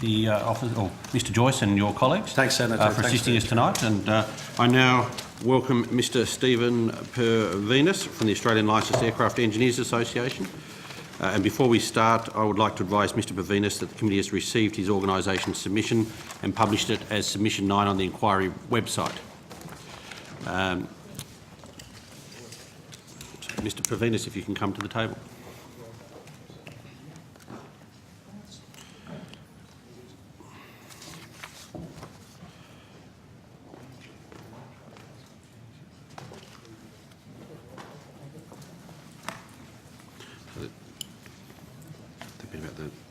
the office, or Mr. Joyce and your colleagues. Thanks, Senator. For assisting us tonight. And I now welcome Mr. Stephen Purvinas from the Australian Licensed Aircraft Engineers Association. And before we start, I would like to advise Mr. Purvinas that the committee has received his organisation's submission and published it as Submission 9 on the inquiry website. Mr. Purvinas, if you can come to the table.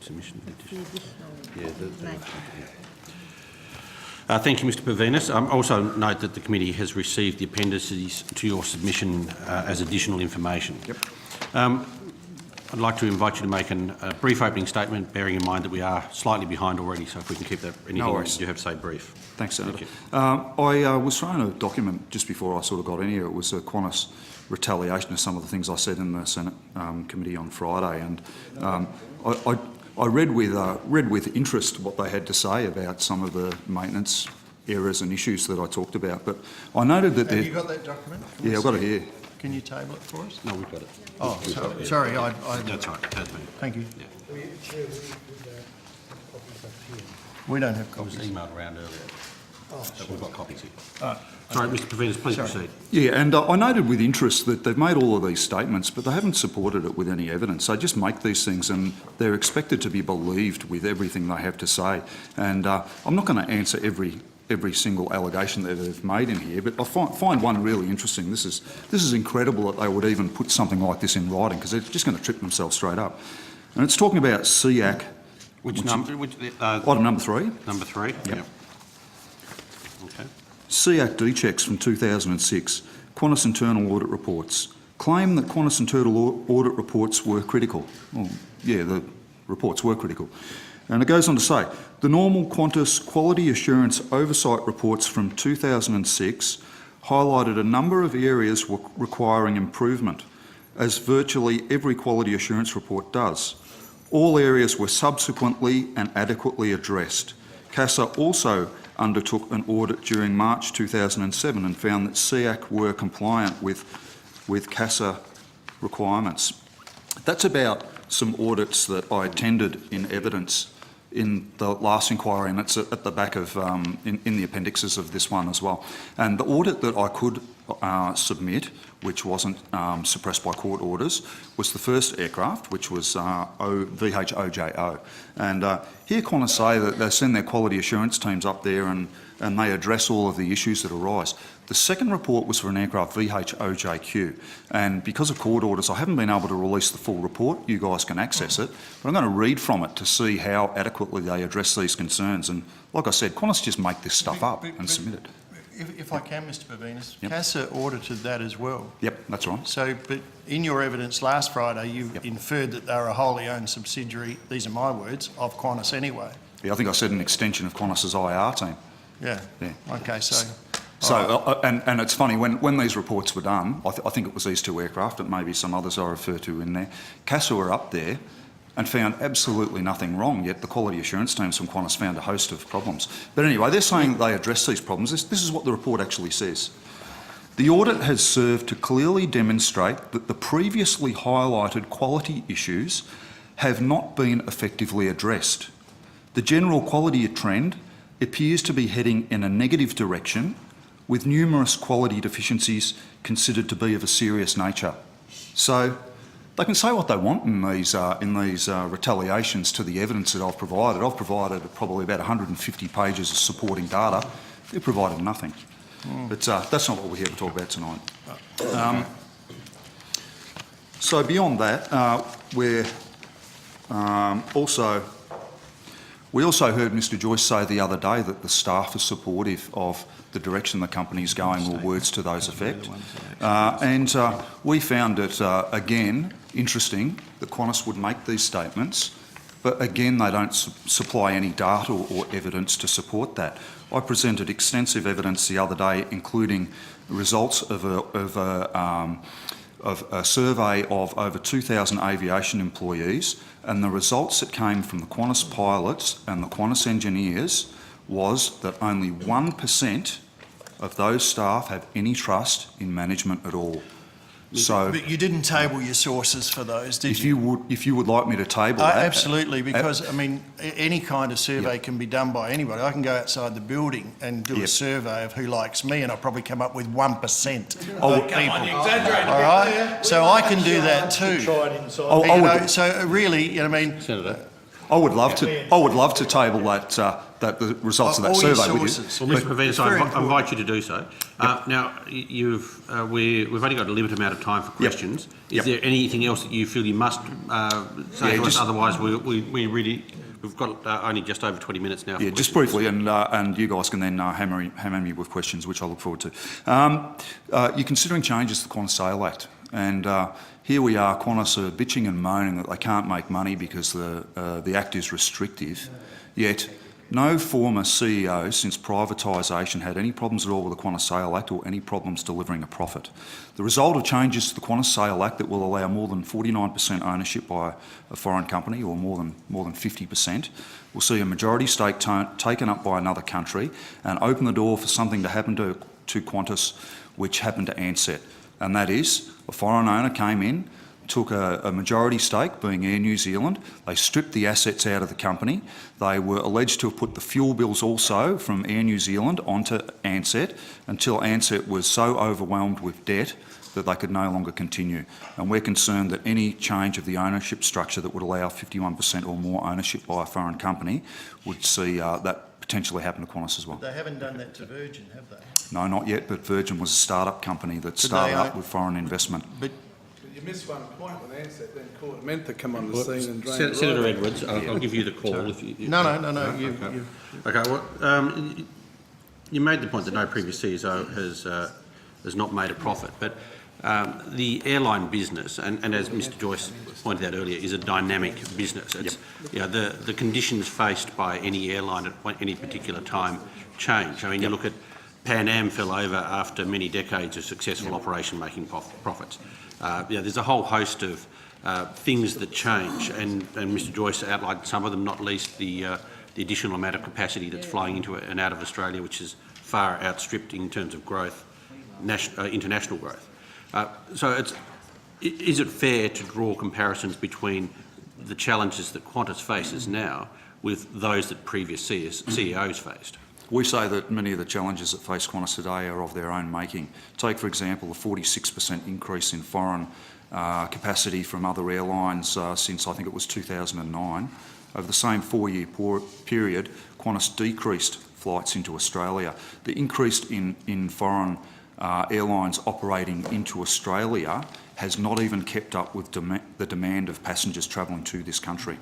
Submission. Thank you, Mr. Purvinas. Also note that the committee has received the appendices to your submission as additional information. Yep. I'd like to invite you to make a brief opening statement, bearing in mind that we are slightly behind already, so if we can keep that anything you have to say brief. Thanks, Senator. I was shown a document just before I sort of got in here. It was a Qantas retaliation of some of the things I said in the Senate committee on Friday, and I read with interest what they had to say about some of the maintenance errors and issues that I talked about. But I noted that Have you got that document? Yeah, I've got it here. Can you table it for us? No, we've got it. Oh, sorry. That's right. Thank you. Yeah. We don't have It copies. was emailed around earlier. But we've got copies here. Sorry, Mr. Purvinas, please proceed. Yeah, and I noted with interest that they've made all of these statements, but they haven't supported it with any evidence. They just make these things and they're expected to be believed with everything they have to say. And I'm not going to answer every single allegation that they've made in here, but I find one really interesting. This is incredible that they would even put something like this in writing, because they're just going to trip themselves straight up. And it's talking about SEAC. Which number? Item number 3. Number 3? Yep. Okay. SEAC D-checks from 2006, Qantas internal audit reports, claim that Qantas internal audit reports were critical. Well, yeah, the reports were critical. And it goes on to say, the normal Qantas quality assurance oversight reports from 2006 highlighted a number of areas requiring improvement, as virtually every quality assurance report does. All areas were subsequently and adequately addressed. CASA also undertook an audit during March 2007 and found that SEAC were compliant with CASA requirements. That's about some audits that I attended in evidence in the last inquiry, and it's at the back of, in the appendixes of this one as well. And the audit that I could submit, which wasn't suppressed by court orders, was the first aircraft, which was VHOJO. And here Qantas say that they send their quality assurance teams up there and they address all of the issues that arise. The second report was for an aircraft VHOJQ, and because of court orders I haven't been able to release the full report. You guys can access it, but I'm going to read from it to see how adequately they address these concerns. And like I said, Qantas just make this stuff up and submit it. If I can, Mr. Purvinas, Yep. CASA audited that as well. Yep, that's right. So, but in your evidence last Friday, you inferred that they were a wholly owned subsidiary, these are my words, of Qantas anyway. Yeah, I think I said an extension of Qantas's IR team. Yeah. Okay, so... So, and it's funny, when these reports were done, I think it was these two aircraft, and maybe some others I refer to in there, CASA were up there and found absolutely nothing wrong, yet the quality assurance teams from Qantas found a host of problems. But anyway, they're saying that they address these problems. This is what the report actually says. The audit has served to clearly demonstrate that the previously highlighted quality issues have not been effectively addressed. The general quality trend appears to be heading in a negative direction, with numerous quality deficiencies considered to be of a serious nature. So they can say what they want in these retaliations to the evidence that I've provided. I've provided probably about 150 pages of supporting data. They've provided nothing. But that's not what we're here to talk about tonight. So beyond that, we also heard Mr. Joyce say the other day that the staff are supportive of the direction the company's going, or words to those effect. And we found it, again, interesting that Qantas would make these statements, but again, they don't supply any data or evidence to support that. I presented extensive evidence the other day, including results of of a survey of over 2,000 aviation employees, and the results that came from the Qantas pilots and the Qantas engineers was that only 1% of those staff have any trust in management at all. So, But you didn't table your sources for those, did you? if you would like me to table that, Absolutely, because, I mean, any kind of survey can be done by anybody. I can go outside the building and do a survey of who likes me, and I'll probably come up with 1% of people. All right? So I can do that too. So really, you know what I mean? Senator. I would love to table that the results of that All your survey with you. sources. Well, Mr. Purvinas, I invite you to do so. Now, we've only got a limited amount of time for questions. Is there anything else that you feel you must say to us? Otherwise, we've got only just over 20 minutes now. Yeah, just briefly, and you guys can then hammer me with questions, which I look forward to. You're considering changes to the Qantas Sale Act, and here we are, Qantas are bitching and moaning that they can't make money because the Act is restrictive, yet no former CEO since privatisation had any problems at all with the Qantas Sale Act or any problems delivering a profit. The result of changes to the Qantas Sale Act that will allow more than 49% ownership by a foreign company, or more than 50%, will see a majority stake taken up by another country and open the door for something to happen to Qantas, which happened to Ansett. And that is, a foreign owner came in, took a majority stake, being Air New Zealand. They stripped the assets out of the company. They were alleged to have put the fuel bills also from Air New Zealand onto Ansett until Ansett was so overwhelmed with debt that they could no longer continue. And we're concerned that any change of the ownership structure that would allow 51% or more ownership by a foreign company would see that potentially happen to Qantas as well. They haven't done that to Virgin, have they? No, not yet, but Virgin was a start-up company that started up with foreign investment. But You missed one point with Ansett, then Court meant to come on the scene and drain the Senator road. Edwards, I'll give you the call. If you, no. Okay, well, you made the point that no previous CSO has not made a profit, but the airline business, and as Mr. Joyce pointed out earlier, is a dynamic business. It's, you know, the conditions faced by any airline at any particular time change. I mean, you look at Pan Am fell over after many decades of successful operation making profits. There's a whole host of things that change, and Mr. Joyce outlined some of them, not least the additional amount of capacity that's flowing into and out of Australia, which is far outstripped in terms of growth, international growth. So is it fair to draw comparisons between the challenges that Qantas faces now with those that previous CEOs faced? We say that many of the challenges that face Qantas today are of their own making. Take, for example, the 46% increase in foreign capacity from other airlines since, I think it was 2009. Over the same 4-year period, Qantas decreased flights into Australia. The increase in foreign airlines operating into Australia has not even kept up with the demand of passengers travelling to this country.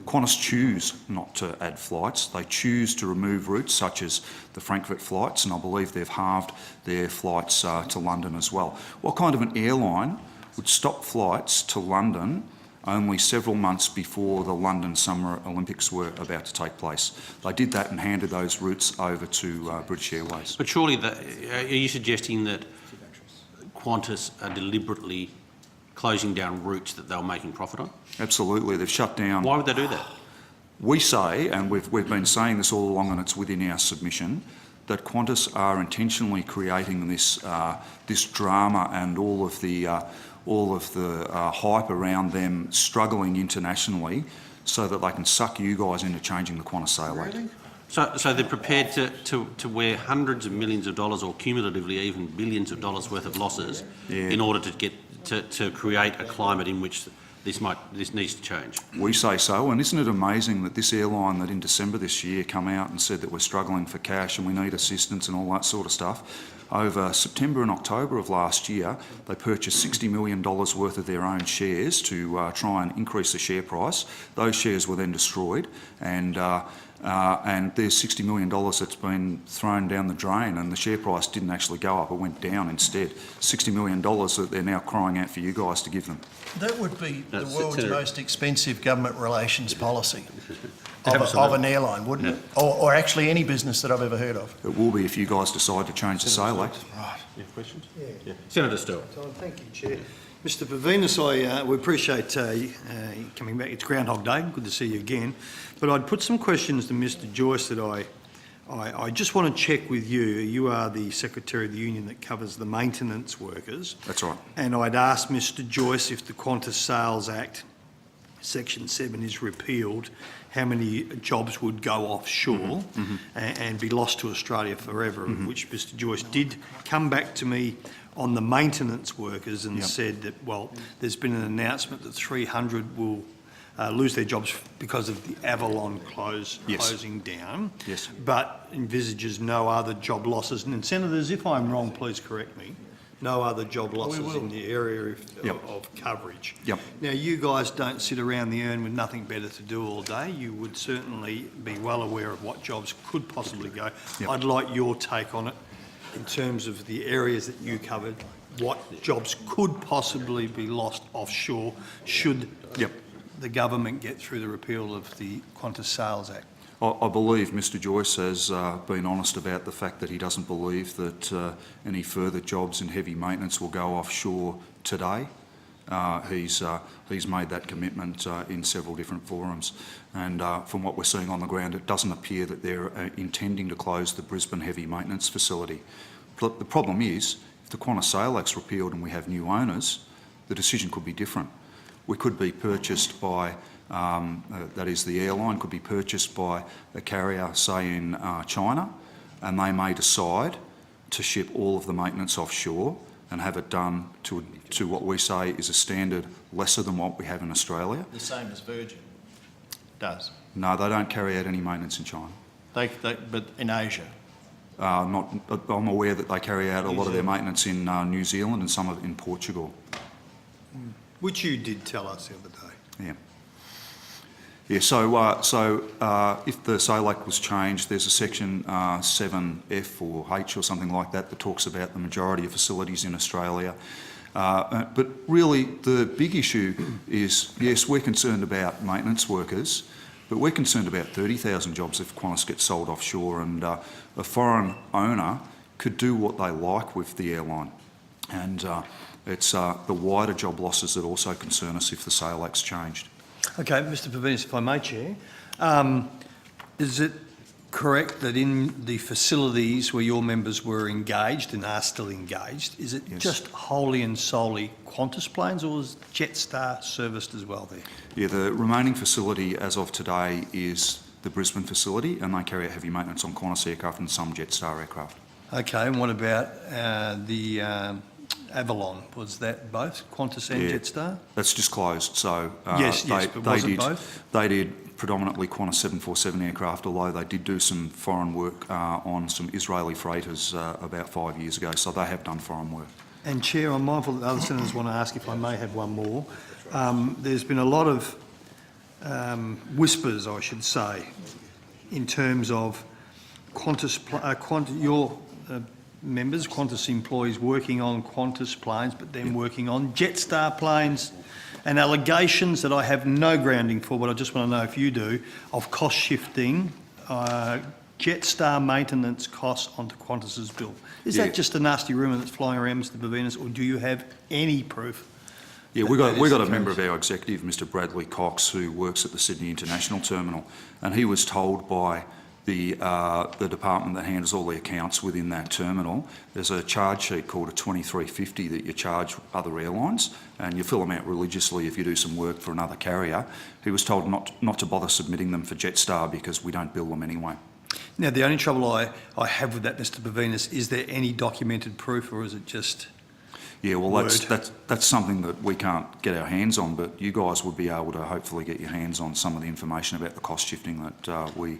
Qantas choose not to add flights. They choose to remove routes such as the Frankfurt flights, and I believe they've halved their flights to London as well. What kind of an airline would stop flights to London only several months before the London Summer Olympics were about to take place? They did that and handed those routes over to British Airways. But surely, are you suggesting that Qantas are deliberately closing down routes that they were making profit on? Absolutely, they've shut down. Why would they do that? We say, and we've been saying this all along, and it's within our submission, that Qantas are intentionally creating this drama and all of the hype around them struggling internationally, so that they can suck you guys into changing the Qantas Sale Act. Really? So they're prepared to wear hundreds of millions of dollars, or cumulatively even billions of dollars worth of losses, in order to get to create a climate in which this needs to change. We say so, and isn't it amazing that this airline that in December this year come out and said that we're struggling for cash and we need assistance and all that sort of stuff, over September and October of last year they purchased $60 million worth of their own shares to try and increase the share price. Those shares were then destroyed, and and there's $60 million that's been thrown down the drain, and the share price didn't actually go up, it went down instead. $60 million that they're now crying out for you guys to give them. That would be the world's Senator. most expensive government relations policy of Absolutely. an airline, wouldn't it? Or actually any business that I've ever heard of. It will be if you guys decide to change the Sale Act. Right. You have questions? Yeah. Senator Stewart. Thank you, Chair. Mr Purvinas, we appreciate you coming back. It's Groundhog Day. Good to see you again. But I'd put some questions to Mr Joyce that I just want to check with you. You are the Secretary of the Union that covers the maintenance workers. That's right. And I'd asked Mr Joyce if the Qantas Sales Act, Section 7, is repealed, how many jobs would go offshore and be lost to Australia forever, which Mr Joyce did come back to me on the maintenance workers and said that, well, there's been an announcement that 300 will lose their jobs because of the Avalon closing down, but envisages no other job losses. And Senators, if I'm wrong, please correct me, no other job losses in the area of coverage. Now, you guys don't sit around the urn with nothing better to do all day. You would certainly be well aware of what jobs could possibly go. I'd like your take on it in terms of the areas that you covered, what jobs could possibly be lost offshore should the government get through the repeal of the Qantas Sales Act. I believe Mr Joyce has been honest about the fact that he doesn't believe that any further jobs in heavy maintenance will go offshore today. He's made that commitment in several different forums, and from what we're seeing on the ground, it doesn't appear that they're intending to close the Brisbane heavy maintenance facility. But the problem is, if the Qantas Sale Act's repealed and we have new owners, the decision could be different. We could be purchased by, that is, the airline could be purchased by a carrier, say in China, and they may decide to ship all of the maintenance offshore and have it done to what we say is a standard lesser than what we have in Australia. The same as Virgin does. No, they don't carry out any maintenance in China. But in Asia. I'm aware that they carry out a lot of their maintenance in New Zealand and some of it in Portugal. Which you did tell us the other day. Yeah. Yeah, so if the Sale Act was changed, there's a section 7F or H or something like that that talks about the majority of facilities in Australia. But really the big issue is, yes, we're concerned about maintenance workers, but we're concerned about 30,000 jobs if Qantas gets sold offshore, and a foreign owner could do what they like with the airline. And it's the wider job losses that also concern us if the Sale Act's changed. Okay, Mr Purvinas, if I may, Chair, is it correct that in the facilities where your members were engaged and are still engaged, is it just wholly and solely Qantas planes, or is Jetstar serviced as well there? Yeah, the remaining facility as of today is the Brisbane facility, and they carry out heavy maintenance on Qantas aircraft and some Jetstar aircraft. Okay, and what about the Avalon? Was that both Qantas and Jetstar? That's just closed, so yes, but was it both? They did predominantly Qantas 747 aircraft, although they did do some foreign work on some Israeli freighters about 5 years ago, so they have done foreign work. And Chair, I'm mindful that other senators want to ask if I may have one more. There's been a lot of whispers, I should say, in terms of your members, Qantas employees working on Qantas planes, but then working on Jetstar planes, and allegations that I have no grounding for, but I just want to know if you do, of cost shifting Jetstar maintenance costs onto Qantas's bill. Is that just a nasty rumour that's flying around, Mr Purvinas, or do you have any proof? Yeah, we got a member of our executive, Mr Bradley Cox, who works at the Sydney International Terminal, and he was told by the department that handles all the accounts within that terminal, there's a charge sheet called a 2350 that you charge other airlines, and you fill them out religiously if you do some work for another carrier. He was told not to bother submitting them for Jetstar because we don't bill them anyway. Now, the only trouble I have with that, Mr Purvinas, is there any documented proof, or is it just Yeah, well, word? that's something that we can't get our hands on, but you guys would be able to hopefully get your hands on some of the information about the cost shifting that we